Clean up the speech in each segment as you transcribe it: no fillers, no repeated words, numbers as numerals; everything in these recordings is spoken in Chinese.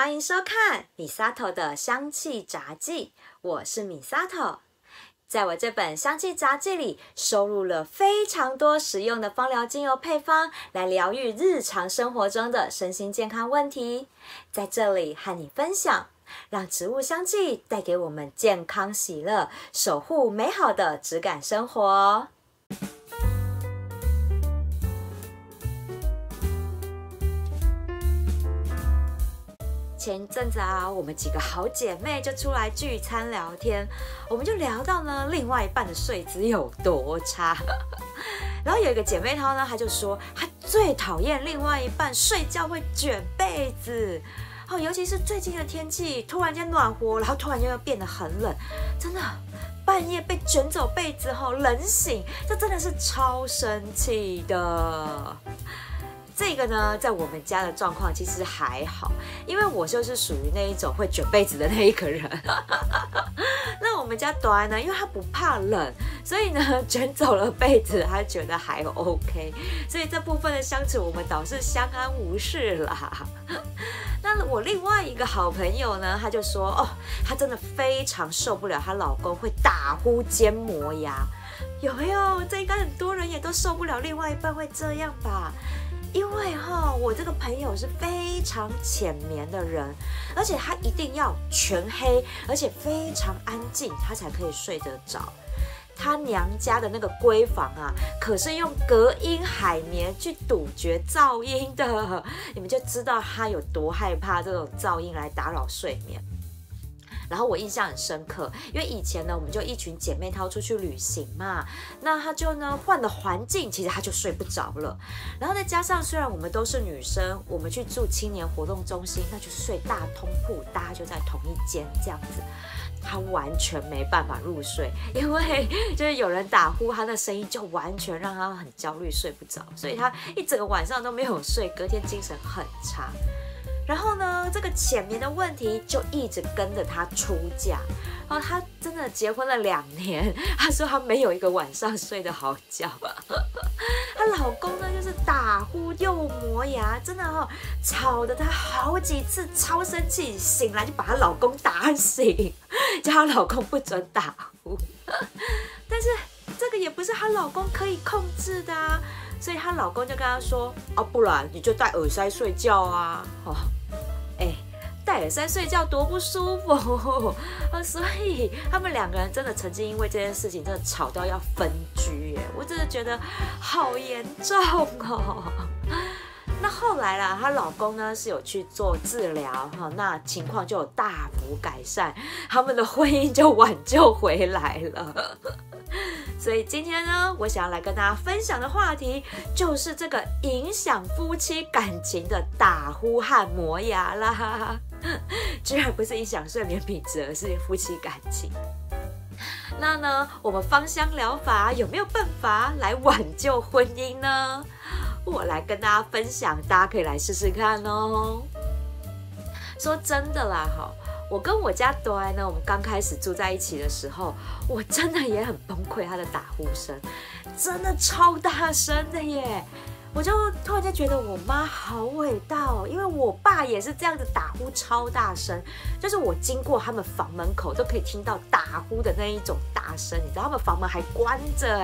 欢迎收看米萨头的香气杂记，我是米萨头。在我这本香气杂记里，收录了非常多实用的芳疗精油配方，来疗愈日常生活中的身心健康问题。在这里和你分享，让植物香气带给我们健康喜乐，守护美好的质感生活。前一阵子我们几个好姐妹就出来聚餐聊天，我们就聊到呢，另外一半的睡姿有多差。然后有一个姐妹她就说，她最讨厌另外一半睡觉会卷被子，尤其是最近的天气突然间暖和，然后突然间又变得很冷，真的半夜被卷走被子冷醒，这真的是超生气的。这个呢，在我们家的状况其实还好，因为我就是属于那一种会卷被子的那一个人。那我们家短呢，因为他不怕冷，所以呢卷走了被子，他觉得还 OK， 所以这部分的相处我们倒是相安无事啦。那我另外一个好朋友呢，他就说她真的非常受不了她老公会打呼兼磨牙。有没有？这应该很多人也都受不了另外一半会这样吧？因为我这个朋友是非常浅眠的人，而且他一定要全黑，而且非常安静，他才可以睡得着。他娘家的那个闺房可是用隔音海绵去杜绝噪音的，你们就知道他有多害怕这种噪音来打扰睡眠。然后我印象很深刻，因为以前呢，我们就一群姐妹淘出去旅行嘛，那她就呢换了环境，其实她就睡不着了。然后再加上虽然我们都是女生，我们去住青年活动中心，那就是睡大通铺，大家就在同一间这样子，她完全没办法入睡，因为就是有人打呼，她的声音就完全让她很焦虑，睡不着，所以她一整个晚上都没有睡，隔天精神很差。然后呢，这个浅眠的问题就一直跟着她出嫁。然后她真的结婚了2年，她说她没有一个晚上睡得好觉。她老公呢，就是打呼又磨牙，真的吵得她好几次，超生气，醒来就把她老公打醒，叫她老公不准打呼。但是这个也不是她老公可以控制的所以她老公就跟她说不然你就戴耳塞睡觉戴耳塞睡觉多不舒服所以他们2个人真的曾经因为这件事情真的吵到要分居我真的觉得好严重那后来啦，她老公呢是有去做治疗那情况就有大幅改善，他们的婚姻就挽救回来了。所以今天呢，我想要来跟大家分享的话题就是这个影响夫妻感情的打呼和磨牙啦。居然不是影响睡眠品质，而是夫妻感情。那呢，我们芳香疗法有没有办法来挽救婚姻呢？我来跟大家分享，大家可以来试试看哦。说真的啦我跟我家短呢，我们刚开始住在一起的时候，我真的也很崩溃，他的打呼声真的超大声的耶。我就突然间觉得我妈好伟大因为我爸也是这样子打呼超大声，就是我经过他们房门口都可以听到打呼的那一种大声，你知道他们房门还关着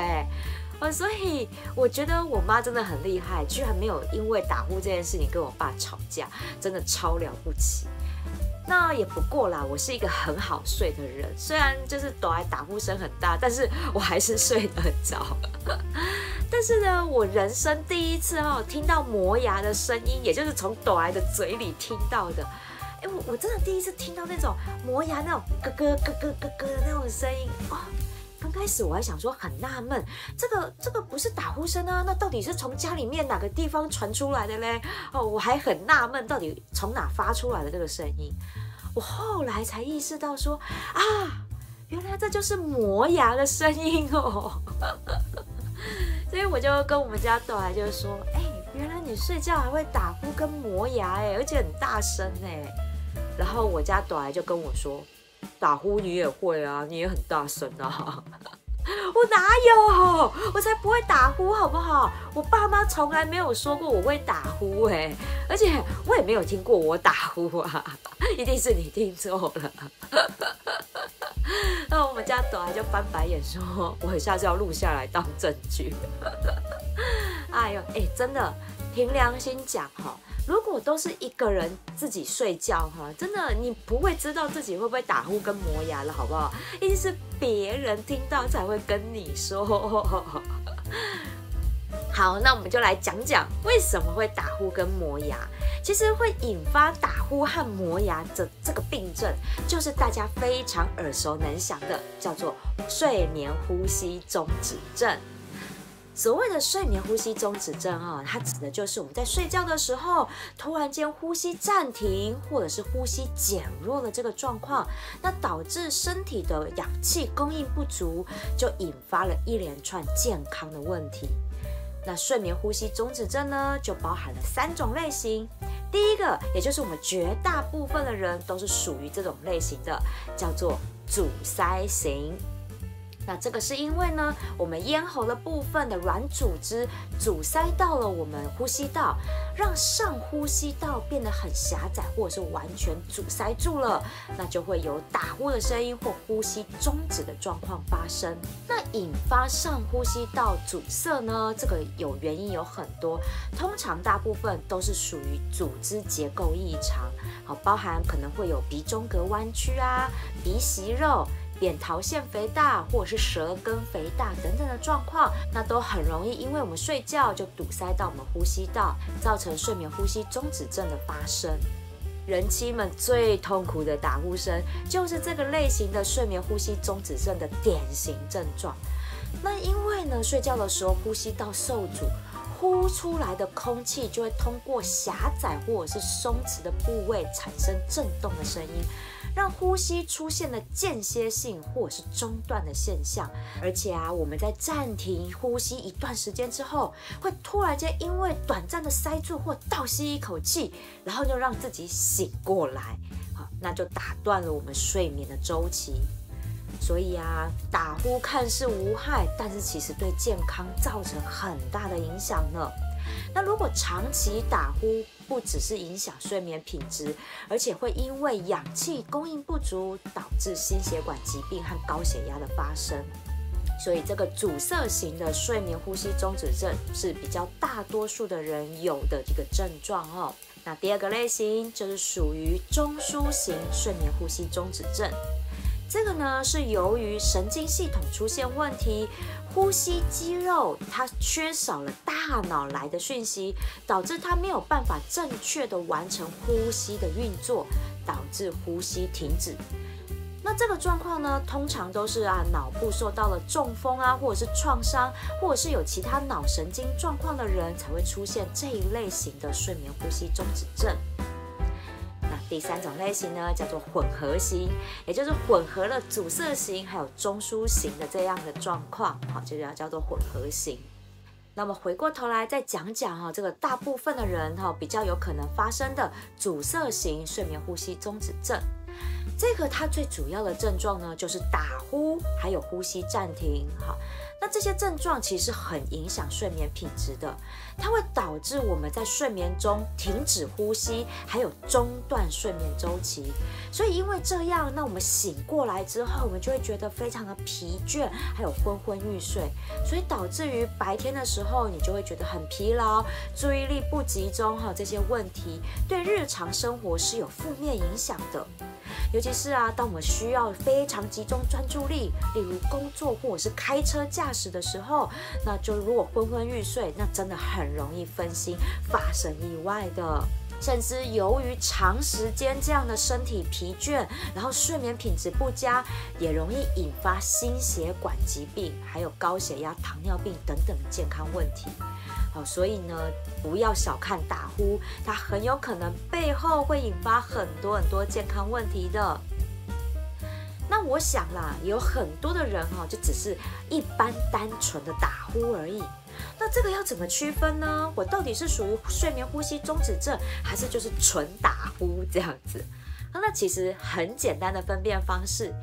所以我觉得我妈真的很厉害，居然没有因为打呼这件事情跟我爸吵架，真的超了不起。那也不过啦，我是一个很好睡的人，虽然就是打呼声很大，但是我还是睡得着。但是呢，我人生第一次听到磨牙的声音，也就是从的嘴里听到的。我真的第一次听到那种磨牙那种咯咯咯咯咯咯的那种声音刚开始我还想说很纳闷，这个不是打呼声那到底是从家里面哪个地方传出来的嘞？我还很纳闷到底从哪发出来的这个声音。我后来才意识到说原来这就是磨牙的声音所以我就跟我们家短就说原来你睡觉还会打呼跟磨牙而且很大声然后我家短就跟我说，打呼你也会你也很大声我哪有？我才不会打呼，好不好？我爸妈从来没有说过我会打呼而且我也没有听过我打呼啊，一定是你听错了。那我们家朵儿就翻白眼说：“我下次要录下来当证据。”哎呦，真的，凭良心讲哈，如果都是一个人自己睡觉哈，真的你不会知道自己会不会打呼跟磨牙了，好不好？一定是别人听到才会跟你说。好，那我们就来讲讲为什么会打呼跟磨牙。其实会引发打呼和磨牙的这个病症，就是大家非常耳熟能详的，叫做睡眠呼吸中止症。所谓的睡眠呼吸中止症它指的就是我们在睡觉的时候，突然间呼吸暂停，或者是呼吸减弱的这个状况，那导致身体的氧气供应不足，就引发了一连串健康的问题。那睡眠呼吸中止症呢，就包含了3种类型。第一个，也就是我们绝大部分的人都是属于这种类型的，叫做阻塞型。那这个是因为呢，我们咽喉的部分的软组织阻塞到了我们呼吸道，让上呼吸道变得很狭窄，或者是完全阻塞住了，那就会有打呼的声音或呼吸终止的状况发生。那引发上呼吸道阻塞呢，这个原因有很多，通常大部分都是属于组织结构异常，包含可能会有鼻中隔弯曲啊、鼻息肉、扁桃腺肥大或者是舌根肥大等等的状况，那都很容易因为我们睡觉就堵塞到我们呼吸道，造成睡眠呼吸中止症的发生。人妻们最痛苦的打呼声，就是这个类型的睡眠呼吸中止症的典型症状。那因为呢，睡觉的时候呼吸道受阻，呼出来的空气就会通过狭窄或者是松弛的部位产生震动的声音，让呼吸出现了间歇性或者是中断的现象。而且我们在暂停呼吸一段时间之后，会突然间因为短暂的塞住或倒吸一口气，然后就让自己醒过来，那就打断了我们睡眠的周期。所以打呼看似无害，但是其实对健康造成很大的影响呢。那如果长期打呼，不只是影响睡眠品质，而且会因为氧气供应不足，导致心血管疾病和高血压的发生。所以这个阻塞型的睡眠呼吸中止症是比较大多数的人有的一个症状那第二个类型就是属于中枢型睡眠呼吸中止症。这个呢是由于神经系统出现问题，呼吸肌肉它缺少了大脑来的讯息，导致它没有办法正确的完成呼吸的运作，导致呼吸停止。那这个状况呢，通常都是脑部受到了中风或者是创伤，或者是有其他脑神经状况的人才会出现这一类型的睡眠呼吸中止症。第3种类型呢，叫做混合型，也就是混合了阻塞型还有中枢型的这样的状况，就叫做混合型。那么回过头来再讲讲这个大部分的人比较有可能发生的阻塞型睡眠呼吸中止症。这个它最主要的症状呢，就是打呼还有呼吸暂停。那这些症状其实很影响睡眠品质的，它会导致我们在睡眠中停止呼吸，还有中断睡眠周期。所以因为这样，那我们醒过来之后，我们就会觉得非常的疲倦，还有昏昏欲睡，所以导致于白天的时候，你就会觉得很疲劳，注意力不集中，这些问题对日常生活是有负面影响的。尤其是当我们需要非常集中专注力，例如工作或者是开车驾驶的时候，那就如果昏昏欲睡，那真的很容易分心，发生意外的。甚至由于长时间这样的身体疲倦，然后睡眠品质不佳，也容易引发心血管疾病，还有高血压、糖尿病等等的健康问题。所以呢，不要小看打呼，它很有可能背后会引发很多健康问题的。那我想啦，有很多的人就只是一般单纯的打呼而已。那这个要怎么区分呢？我到底是属于睡眠呼吸中止症，还是就是纯打呼这样子？那其实很简单的分辨方式，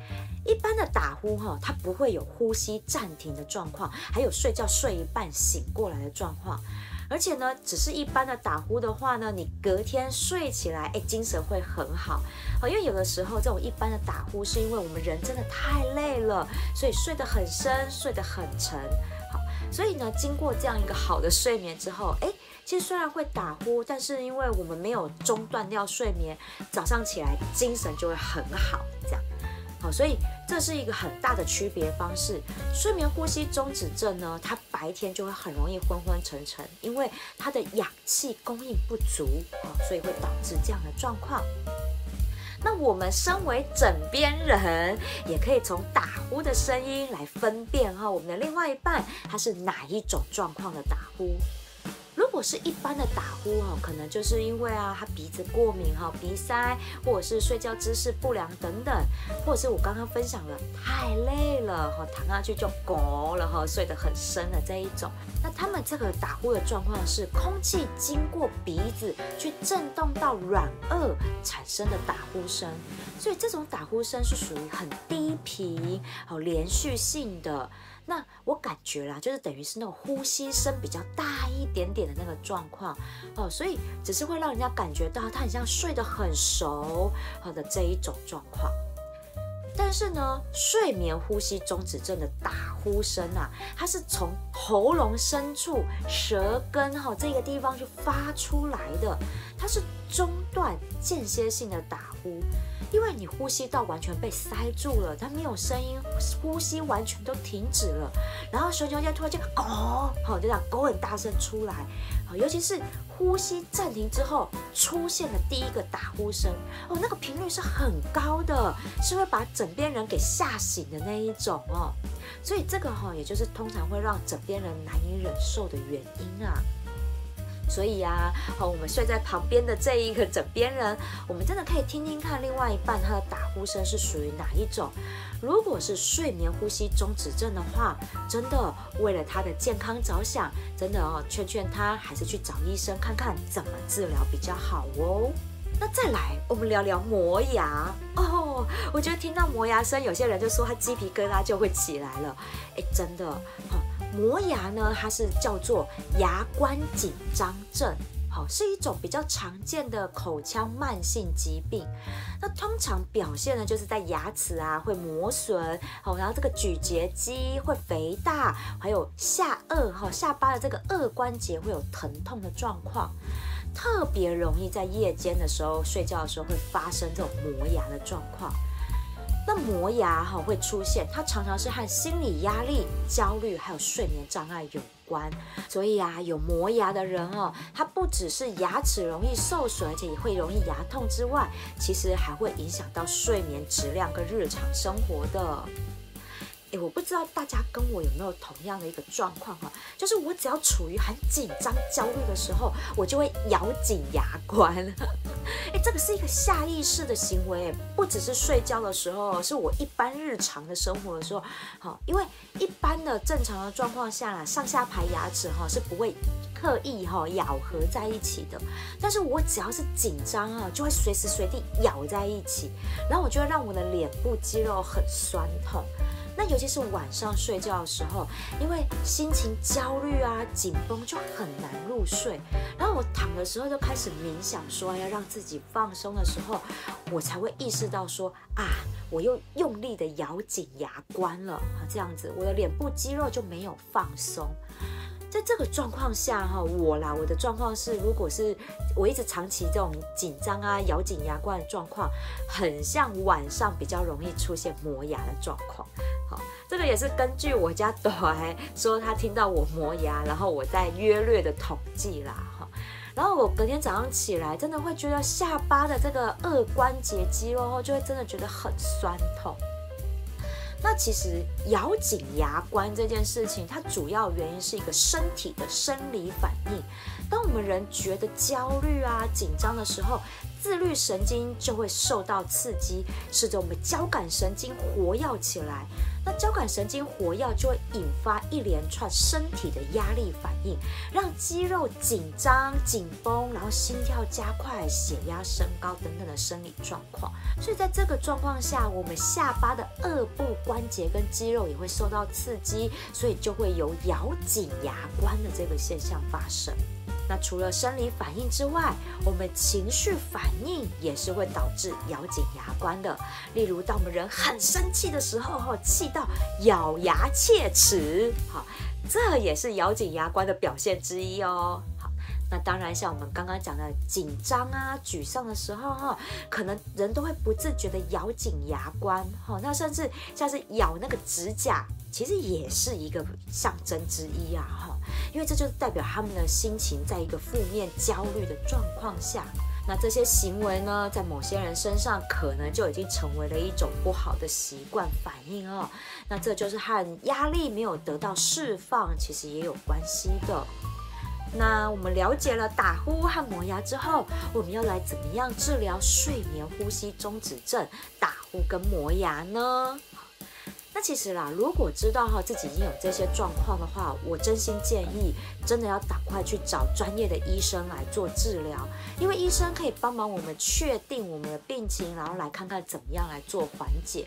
一般的打呼它不会有呼吸暂停的状况，还有睡觉睡一半醒过来的状况。而且呢，只是一般的打呼的话呢，你隔天睡起来，精神会很好。因为有的时候这种一般的打呼，是因为我们人真的太累了，所以睡得很深，睡得很沉。好，所以呢，经过这样一个好的睡眠之后，其实虽然会打呼，但是因为我们没有中断掉睡眠，早上起来精神就会很好，这样。好，所以这是一个很大的区别方式。睡眠呼吸中止症呢，它白天就会很容易昏昏沉沉，因为它的氧气供应不足，所以会导致这样的状况。那我们身为枕边人，也可以从打呼的声音来分辨我们的另外一半他是哪一种状况的打呼。如果是一般的打呼可能就是因为他鼻子过敏鼻塞，或者是睡觉姿势不良等等，或者是我刚刚分享了太累了躺下去就咕了睡得很深的这一种。那他们这个打呼的状况是空气经过鼻子去震动到软腭产生的打呼声，所以这种打呼声是属于很低频连续性的。那我感觉啦，就是等于是那种呼吸声比较大一点点的那个状况所以只是会让人家感觉到他很像睡得很熟的这一种状况。但是呢，睡眠呼吸中止症的打呼声它是从喉咙深处舌根这个地方去发出来的，它是中断间歇性的打呼。因为你呼吸道完全被塞住了，它没有声音，呼吸完全都停止了，然后熊熊突然就就这样狗很大声出来，尤其是呼吸暂停之后出现的第一个打呼声那个频率是很高的，是会把枕边人给吓醒的那一种所以这个也就是通常会让枕边人难以忍受的原因所以我们睡在旁边的这一个枕边人，我们真的可以听听看另外一半他的打呼声是属于哪一种。如果是睡眠呼吸中止症的话，真的为了他的健康着想，真的劝劝他还是去找医生看看怎么治疗比较好那再来，我们聊聊磨牙我觉得听到磨牙声，有些人就说他鸡皮疙瘩就会起来了。真的磨牙呢，它是叫做牙关紧张症，是一种比较常见的口腔慢性疾病。那通常表现呢，就是在牙齿会磨损，然后这个咀嚼肌会肥大，还有下巴的这个颚关节会有疼痛的状况。特别容易在夜间的时候睡觉的时候会发生这种磨牙的状况。那磨牙会出现，它常常是和心理压力、焦虑还有睡眠障碍有关。所以有磨牙的人他不只是牙齿容易受损，而且也会容易牙痛之外，其实还会影响到睡眠质量跟日常生活的。我不知道大家跟我有没有同样的一个状况就是我只要处于很紧张、焦虑的时候，我就会咬紧牙关。这个是一个下意识的行为，不只是睡觉的时候，是我一般日常的生活的时候。因为一般的正常的状况下上下排牙齿是不会刻意咬合在一起的，但是我只要是紧张就会随时随地咬在一起，然后我就会让我的脸部肌肉很酸痛。那尤其是晚上睡觉的时候，因为心情焦虑紧绷，就很难入睡。然后我躺的时候就开始冥想，说要让自己放松的时候，我才会意识到说我又用力的咬紧牙关了这样子我的脸部肌肉就没有放松。在这个状况下我的状况是，如果是我一直长期这种紧张咬紧牙关的状况，很像晚上比较容易出现磨牙的状况。这个也是根据我家短说他听到我磨牙，然后我再约略的统计啦然后我隔天早上起来，真的会觉得下巴的这个颚关节肌肉就会真的觉得很酸痛。那其实咬紧牙关这件事情，它主要原因是一个身体的生理反应。当我们人觉得焦虑紧张的时候，自律神经就会受到刺激，使得我们交感神经活跃起来。那交感神经活跃就会引发一连串身体的压力反应，让肌肉紧张、紧绷，然后心跳加快、血压升高等等的生理状况。所以在这个状况下，我们下巴的颚部关节跟肌肉也会受到刺激，所以就会有咬紧牙关的这个现象发生。那除了生理反应之外，我们情绪反应也是会导致咬紧牙关的。例如，当我们人很生气的时候，气到咬牙切齿，好，这也是咬紧牙关的表现之一哦。好，那当然，像我们刚刚讲的紧张啊、沮丧的时候，可能人都会不自觉的咬紧牙关，那甚至像是咬那个指甲，其实也是一个象征之一啊，因为这就是代表他们的心情在一个负面焦虑的状况下。那这些行为呢，在某些人身上可能就已经成为了一种不好的习惯反应哦。那这就是和压力没有得到释放，其实也有关系的。那我们了解了打呼和磨牙之后，我们要来怎么样治疗睡眠呼吸中止症、打呼跟磨牙呢？那其实啦，如果知道自己已经有这些状况的话，我真心建议真的要赶快去找专业的医生来做治疗，因为医生可以帮忙我们确定我们的病情，然后来看看怎么样来做缓解。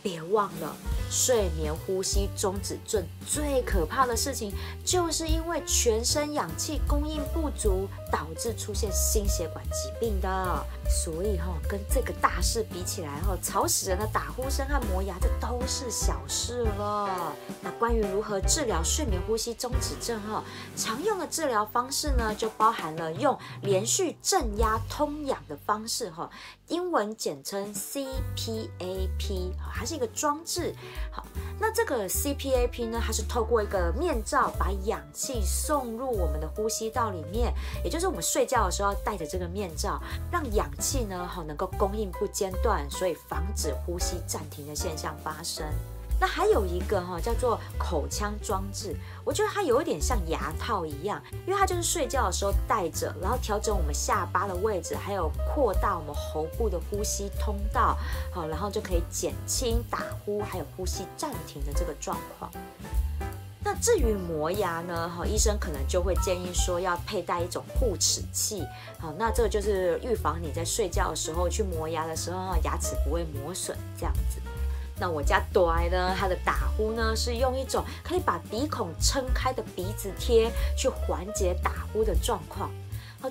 别忘了，睡眠呼吸中止症最可怕的事情，就是因为全身氧气供应不足，导致出现心血管疾病的。所以跟这个大事比起来，吵死人的打呼声和磨牙，这都是小事了。那关于如何治疗睡眠呼吸中止症，常用的治疗方式呢，就包含了用连续正压通氧的方式，英文简称 CPAP， 它是一个装置。好，那这个 CPAP 呢，它是透过一个面罩把氧气送入我们的呼吸道里面，也就是我们睡觉的时候要戴着这个面罩，让氧气呢能够供应不间断，所以防止呼吸暂停的现象发生。那还有一个叫做口腔装置，我觉得它有一点像牙套一样，因为它就是睡觉的时候戴着，然后调整我们下巴的位置，还有扩大我们喉部的呼吸通道，好，然后就可以减轻打呼还有呼吸暂停的这个状况。那至于磨牙呢，医生可能就会建议说要佩戴一种护齿器，好，那这个就是预防你在睡觉的时候去磨牙的时候，牙齿不会磨损这样子。那我家朵呢，它的打呼呢是用一种可以把鼻孔撑开的鼻子贴去缓解打呼的状况。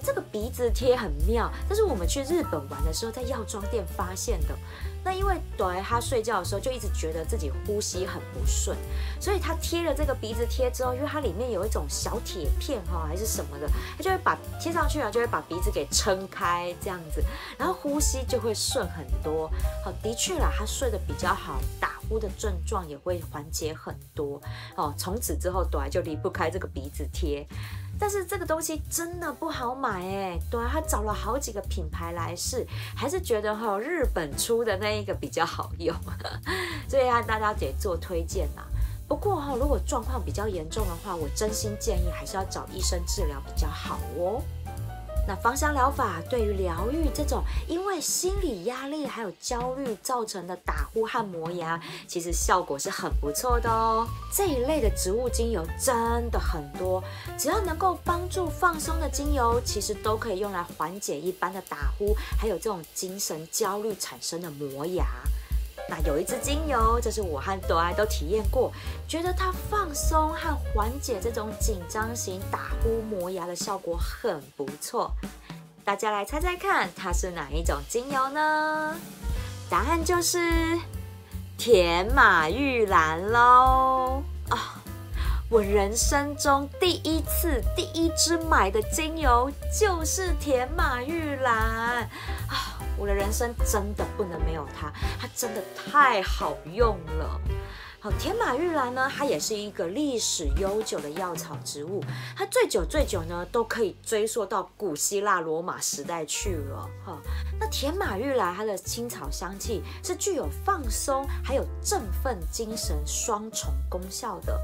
这个鼻子贴很妙，这是我们去日本玩的时候在药妆店发现的。那因为朵他睡觉的时候就一直觉得自己呼吸很不顺，所以他贴了这个鼻子贴之后，因为它里面有一种小铁片还是什么的，他就会把贴上去就会把鼻子给撑开这样子，然后呼吸就会顺很多。好，的确啦，他睡得比较好，打呼的症状也会缓解很多。从此之后朵就离不开这个鼻子贴。但是这个东西真的不好买对啊，他找了好几个品牌来试，还是觉得日本出的那一个比较好用，所以大家得做推荐啦。不过如果状况比较严重的话，我真心建议还是要找医生治疗比较好哦。那芳香疗法对于疗愈这种因为心理压力还有焦虑造成的打呼和磨牙，其实效果是很不错的哦。这一类的植物精油真的很多，只要能够帮助放松的精油，其实都可以用来缓解一般的打呼，还有这种精神焦虑产生的磨牙。那有一支精油，这是我和朵爱都体验过，觉得它放松和缓解这种紧张型打呼磨牙的效果很不错。大家来猜猜看，它是哪一种精油呢？答案就是甜马玉兰咯。我人生中第一支买的精油就是甜马玉兰我的人生真的不能没有它，它真的太好用了。好，甜马玉兰呢，它也是一个历史悠久的药草植物，它最久呢都可以追溯到古希腊罗马时代去了。那甜马玉兰它的青草香气是具有放松还有振奋精神双重功效的，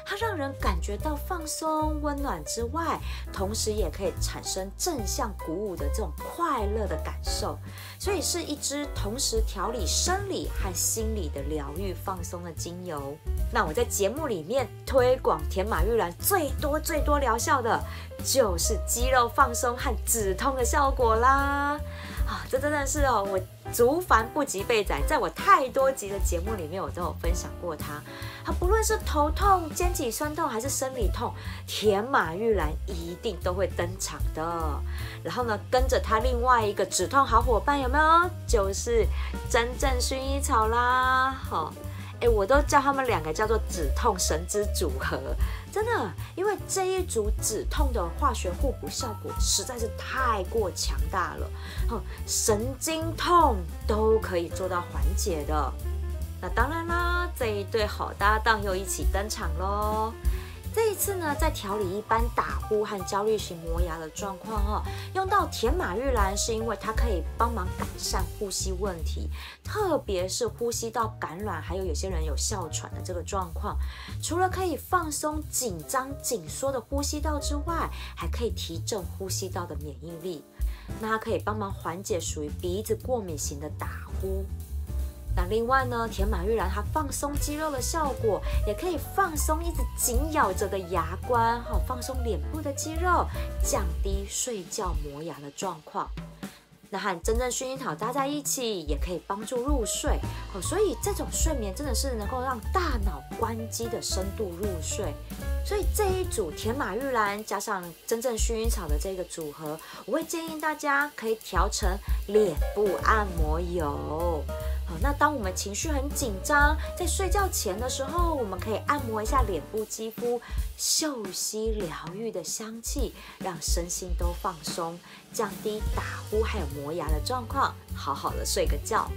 它让人感觉到放松、温暖之外，同时也可以产生正向鼓舞的这种快乐的感受，所以是一支同时调理生理和心理的疗愈放松的精油。那我在节目里面推广甜马玉兰最多疗效的就是肌肉放松和止痛的效果啦。这真的是我族繁不及备载，在我太多集的节目里面，我都有分享过它。不论是头痛、肩颈酸痛还是生理痛，甜马玉兰一定都会登场的。然后呢，跟着它另外一个止痛好伙伴有没有？就是真正薰衣草啦。我都叫他们两个叫做止痛神之组合，真的，因为这一组止痛的化学互补效果实在是太过强大了，神经痛都可以做到缓解的。那当然啦，这一对好搭档又一起登场咯。这一次呢，在调理一般打呼和焦虑型磨牙的状况用到甜马玉兰，是因为它可以帮忙改善呼吸问题，特别是呼吸道感染，还有些人有哮喘的这个状况。除了可以放松紧张紧缩的呼吸道之外，还可以提振呼吸道的免疫力。那它可以帮忙缓解属于鼻子过敏型的打呼。那另外呢，甜马玉兰它放松肌肉的效果，也可以放松一直紧咬着的牙关，放松脸部的肌肉，降低睡觉磨牙的状况。那和真正薰衣草搭在一起，也可以帮助入睡，所以这种睡眠真的是能够让大脑关机的深度入睡。所以这一组甜马玉兰加上真正薰衣草的这个组合，我会建议大家可以调成脸部按摩油。那当我们情绪很紧张，在睡觉前的时候，我们可以按摩一下脸部肌肤，嗅吸疗愈的香气，让身心都放松，降低打呼还有磨牙的状况，好好的睡个觉。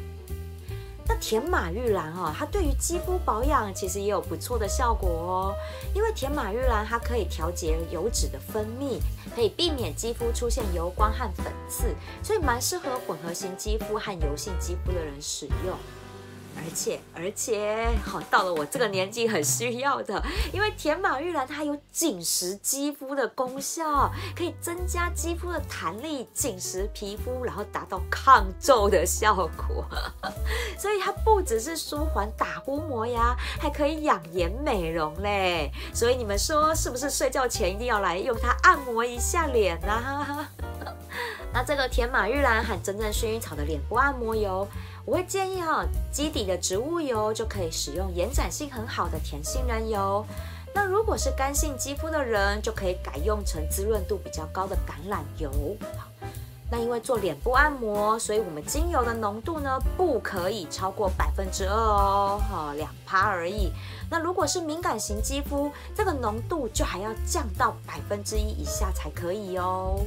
那甜马玉兰它对于肌肤保养其实也有不错的效果因为甜马玉兰它可以调节油脂的分泌，可以避免肌肤出现油光和粉刺，所以蛮适合混合型肌肤和油性肌肤的人使用。而且到了我这个年纪很需要的，因为甜马玉兰它有紧实肌肤的功效，可以增加肌肤的弹力，紧实皮肤，然后达到抗皱的效果。所以它不只是舒缓打呼磨牙，还可以养颜美容嘞。所以你们说是不是睡觉前一定要来用它按摩一下脸啊？那这个甜马玉兰和真正薰衣草的脸部按摩油，我会建议基底的植物油就可以使用延展性很好的甜杏仁油。那如果是干性肌肤的人，就可以改用成滋润度比较高的橄榄油。那因为做脸部按摩，所以我们精油的浓度呢不可以超过2%哦，2%而已。那如果是敏感型肌肤，这个浓度就还要降到1%以下才可以哦。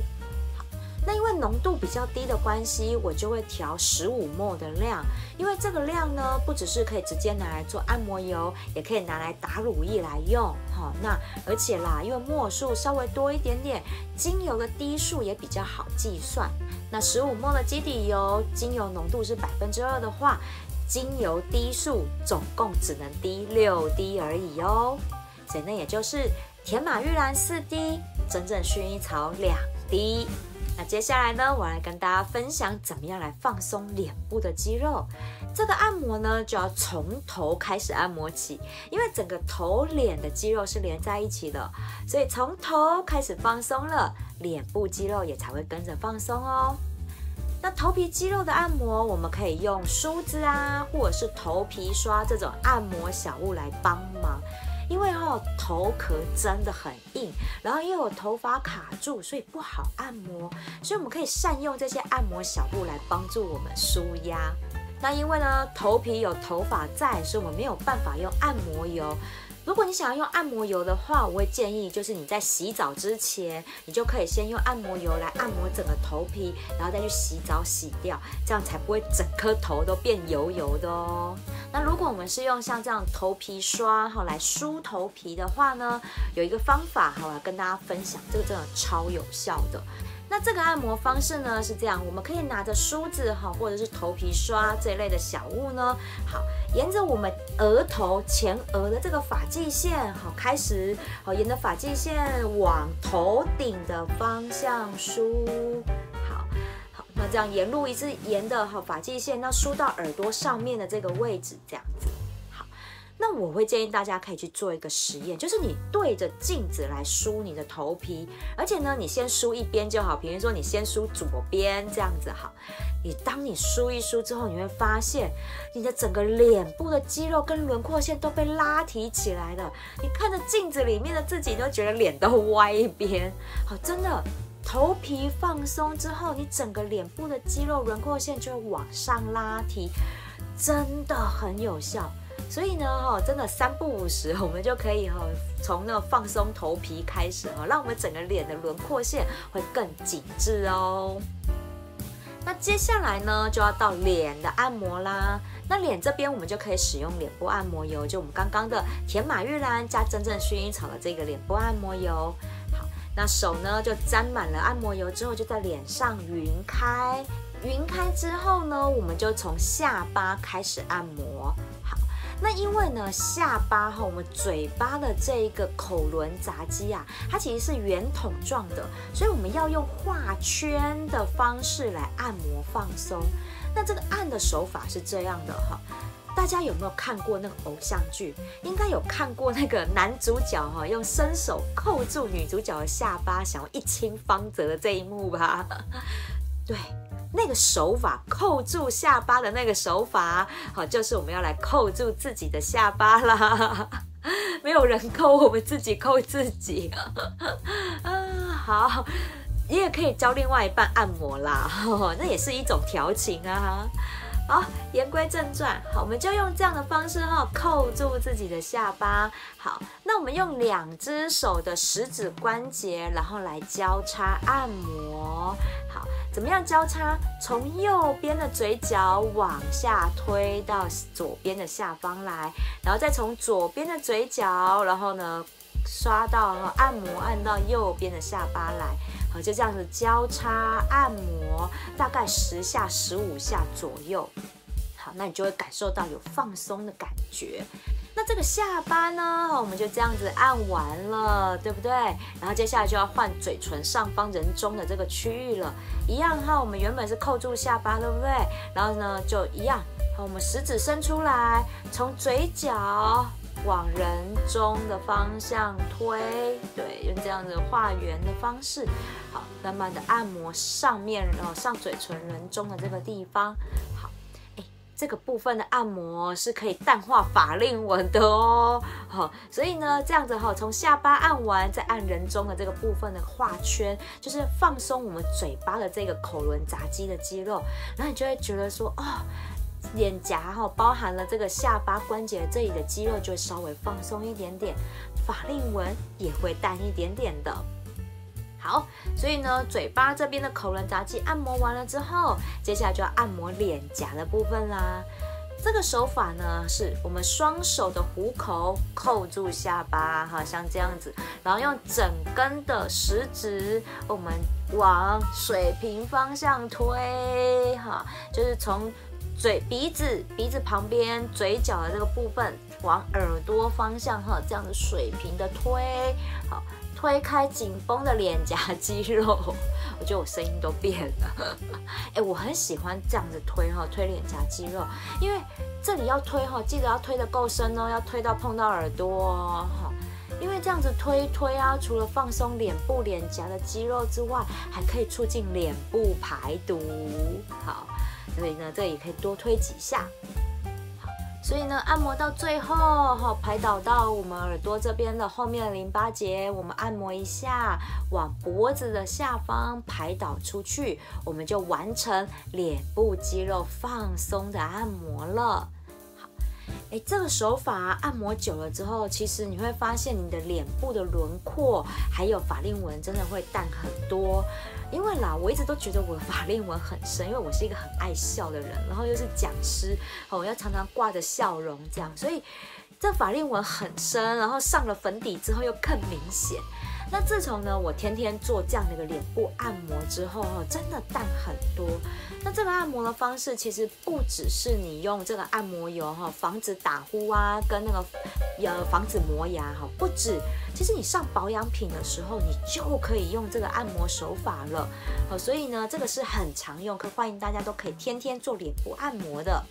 那因为浓度比较低的关系，我就会调15ml的量，因为这个量呢，不只是可以直接拿来做按摩油，也可以拿来打乳液来用。那而且啦，因为ml数稍微多一点点，精油的滴数也比较好计算。那15ml的基底油，精油浓度是2%的话，精油滴数总共只能滴6滴而已哦。所以那也就是甜马玉兰4滴，真正薰衣草2滴。那接下来呢，我来跟大家分享怎么样来放松脸部的肌肉。这个按摩呢，就要从头开始按摩起，因为整个头脸的肌肉是连在一起的，所以从头开始放松了，脸部肌肉也才会跟着放松哦。那头皮肌肉的按摩，我们可以用梳子啊，或者是头皮刷这种按摩小物来帮忙。因为头壳真的很硬，然后又有头发卡住，所以不好按摩，所以我们可以善用这些按摩小物来帮助我们舒压。那因为呢，头皮有头发在，所以我们没有办法用按摩油。如果你想要用按摩油的话，我会建议就是你在洗澡之前，你就可以先用按摩油来按摩整个头皮，然后再去洗澡洗掉，这样才不会整颗头都变油油的哦。那如果我们是用像这样头皮刷来梳头皮的话呢，有一个方法来跟大家分享，这个真的超有效的。那这个按摩方式呢是这样，我们可以拿着梳子或者是头皮刷这一类的小物呢，好，沿着我们额头前额的这个发际线，好，开始，好，沿着发际线往头顶的方向梳，好，那这样沿路一直沿的发际线，那梳到耳朵上面的这个位置，这样子。那我会建议大家可以去做一个实验，就是你对着镜子来梳你的头皮，而且呢，你先梳一边就好，比如说你先梳左边这样子好。当你梳一梳之后，你会发现你的整个脸部的肌肉跟轮廓线都被拉提起来了。你看着镜子里面的自己，你都觉得脸都歪一边。好，真的，头皮放松之后，你整个脸部的肌肉轮廓线就会往上拉提，真的很有效。所以呢，真的3不5时，我们就可以从那个放松头皮开始，让我们整个脸的轮廓线会更紧致哦。那接下来呢，就要到脸的按摩啦。那脸这边我们就可以使用脸部按摩油，就我们刚刚的甜马玉兰加真正薰衣草的这个脸部按摩油。好，那手呢就沾满了按摩油之后，就在脸上匀开。匀开之后呢，我们就从下巴开始按摩。那因为呢，下巴我们嘴巴的这一个口轮匝肌啊，它其实是圆筒状的，所以我们要用画圈的方式来按摩放松。那这个按的手法是这样的大家有没有看过那个偶像剧？应该有看过那个男主角用伸手扣住女主角的下巴，想要一清方泽的这一幕吧？对。那个手法，扣住下巴的那个手法，好，就是我们要来扣住自己的下巴啦。没有人扣，我们自己扣自己。好，你也可以教另外一半按摩啦，那也是一种调情啊。好，言归正传，好，我们就用这样的方式扣住自己的下巴。好，那我们用2只手的食指关节，然后来交叉按摩。好，怎么样交叉？从右边的嘴角往下推到左边的下方来，然后再从左边的嘴角，然后呢刷到按摩按到右边的下巴来。好，就这样子交叉按摩，大概10下、15下左右。好，那你就会感受到有放松的感觉。那这个下巴呢，我们就这样子按完了，对不对？然后接下来就要换嘴唇上方人中的这个区域了。一样我们原本是扣住下巴，对不对？然后呢，就一样，好，我们食指伸出来，从嘴角往人中的方向推，对，用这样子画圆的方式，好，慢慢的按摩上面，然后上嘴唇人中的这个地方，好，这个部分的按摩是可以淡化法令纹的哦，好，所以呢，这样子从下巴按完，再按人中的这个部分的画圈，就是放松我们嘴巴的这个口轮匝肌的肌肉，然后你就会觉得说，脸颊包含了这个下巴关节这里的肌肉就会稍微放松一点点，法令纹也会淡一点点的。好，所以呢，嘴巴这边的口轮匝肌按摩完了之后，接下来就要按摩脸颊的部分啦。这个手法呢，是我们双手的虎口扣住下巴，像这样子，然后用整根的食指，我们往水平方向推，就是从鼻子旁边嘴角的这个部分往耳朵方向这样子水平的推，好，推开紧绷的脸颊肌肉。我觉得我声音都变了。我很喜欢这样子推脸颊肌肉，因为这里要推记得要推得够深哦，要推到碰到耳朵哦。因为这样子推啊，除了放松脸部脸颊的肌肉之外，还可以促进脸部排毒。好，所以呢，这也可以多推几下。好，所以呢，按摩到最后，排导到我们耳朵这边的后面的淋巴结，我们按摩一下，往脖子的下方排导出去，我们就完成脸部肌肉放松的按摩了。这个手法按摩久了之后，其实你会发现你的脸部的轮廓还有法令纹真的会淡很多。因为我一直都觉得我的法令纹很深，因为我是一个很爱笑的人，然后又是讲师，我要常常挂着笑容这样，所以这法令纹很深，然后上了粉底之后又更明显。那自从呢我天天做这样的一个脸部按摩之后真的淡很多。那这个按摩的方式其实不只是你用这个按摩油防止打呼啊，跟那个防止磨牙不止，其实你上保养品的时候，你就可以用这个按摩手法了。所以呢，这个是很常用，欢迎大家都可以天天做脸部按摩的。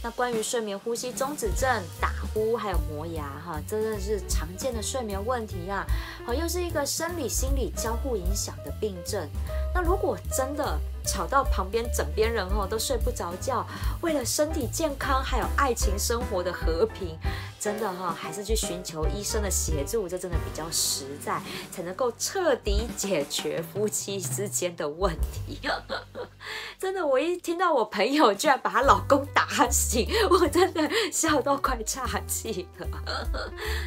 那关于睡眠呼吸中止症、打呼还有磨牙真的是常见的睡眠问题啊，又是一个生理心理交互影响的病症。那如果真的吵到旁边枕边人都睡不着觉，为了身体健康还有爱情生活的和平，真的还是去寻求医生的协助，这真的比较实在，才能够彻底解决夫妻之间的问题。真的，我一听到我朋友居然把她老公打醒，我真的笑到快岔气了。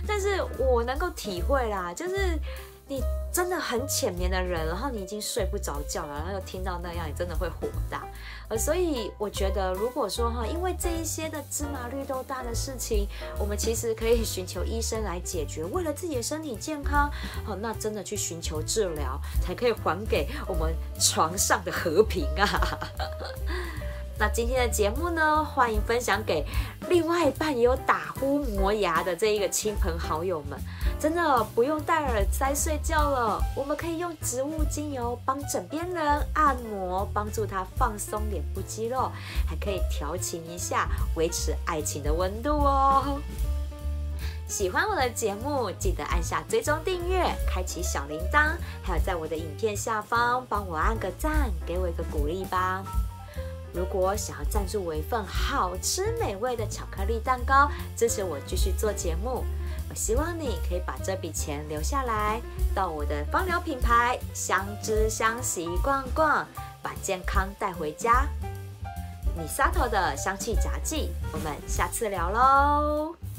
但是我能够体会啦，就是你真的很浅眠的人，然后你已经睡不着觉了，然后又听到那样，你真的会火大。所以我觉得，如果说因为这一些的芝麻绿豆大的事情，我们其实可以寻求医生来解决，为了自己的身体健康，那真的去寻求治疗，才可以还给我们床上的和平啊。那今天的节目呢，欢迎分享给另外一半也有打呼磨牙的这一个亲朋好友们。真的不用戴耳塞睡觉了，我们可以用植物精油帮枕边人按摩，帮助他放松脸部肌肉，还可以调情一下，维持爱情的温度哦。喜欢我的节目，记得按下追踪订阅，开启小铃铛，还有在我的影片下方帮我按个赞，给我一个鼓励吧。如果想要赞助我一份好吃美味的巧克力蛋糕，支持我继续做节目，我希望你可以把这笔钱留下来，到我的芳疗品牌香知香息逛逛，把健康带回家。Misato的香气杂技，我们下次聊喽。